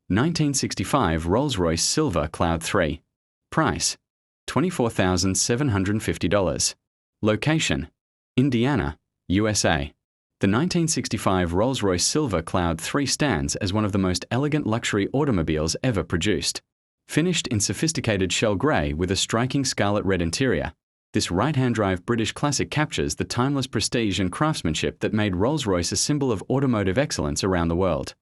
1965 Rolls-Royce Silver Cloud 3. Price: $24,750. Location: Indiana, USA. The 1965 Rolls-Royce Silver Cloud 3 stands as one of the most elegant luxury automobiles ever produced. Finished in sophisticated shell grey with a striking scarlet red interior, this right-hand drive British classic captures the timeless prestige and craftsmanship that made Rolls-Royce a symbol of automotive excellence around the world.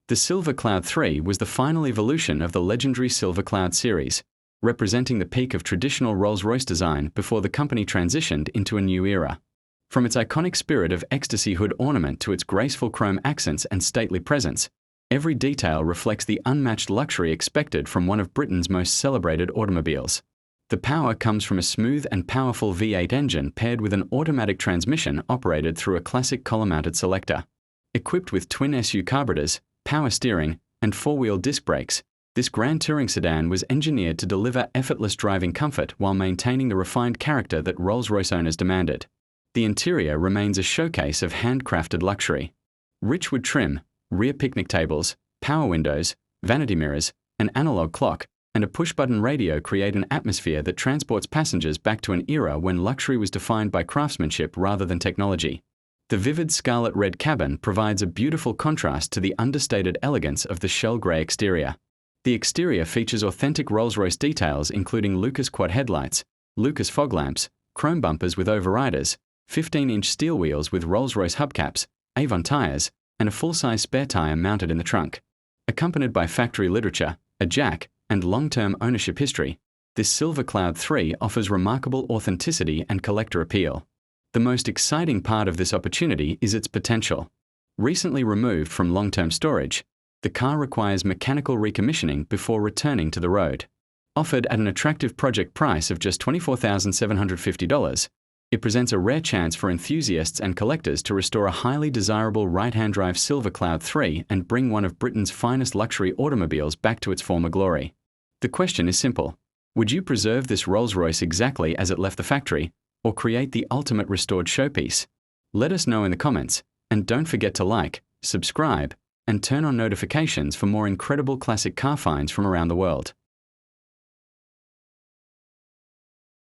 The Silver Cloud 3 was the final evolution of the legendary Silver Cloud series, representing the peak of traditional Rolls-Royce design before the company transitioned into a new era. From its iconic Spirit of Ecstasy hood ornament to its graceful chrome accents and stately presence, every detail reflects the unmatched luxury expected from one of Britain's most celebrated automobiles. The power comes from a smooth and powerful V8 engine paired with an automatic transmission operated through a classic column-mounted selector. Equipped with twin SU carburetors, power steering, and four-wheel disc brakes, this Grand Touring sedan was engineered to deliver effortless driving comfort while maintaining the refined character that Rolls-Royce owners demanded. The interior remains a showcase of handcrafted luxury. Rich wood trim, rear picnic tables, power windows, vanity mirrors, an analog clock, and a push-button radio create an atmosphere that transports passengers back to an era when luxury was defined by craftsmanship rather than technology. The vivid scarlet red cabin provides a beautiful contrast to the understated elegance of the shell grey exterior. The exterior features authentic Rolls-Royce details including Lucas quad headlights, Lucas fog lamps, chrome bumpers with overriders, 15-inch steel wheels with Rolls-Royce hubcaps, Avon tyres, and a full-size spare tyre mounted in the trunk. Accompanied by factory literature, a jack, and long-term ownership history, this Silver Cloud 3 offers remarkable authenticity and collector appeal. The most exciting part of this opportunity is its potential. Recently removed from long-term storage, the car requires mechanical recommissioning before returning to the road. Offered at an attractive project price of just $24,750, it presents a rare chance for enthusiasts and collectors to restore a highly desirable right-hand drive Silver Cloud 3 and bring one of Britain's finest luxury automobiles back to its former glory. The question is simple: would you preserve this Rolls-Royce exactly as it left the factory, or create the ultimate restored showpiece? Let us know in the comments, and don't forget to like, subscribe, and turn on notifications for more incredible classic car finds from around the world.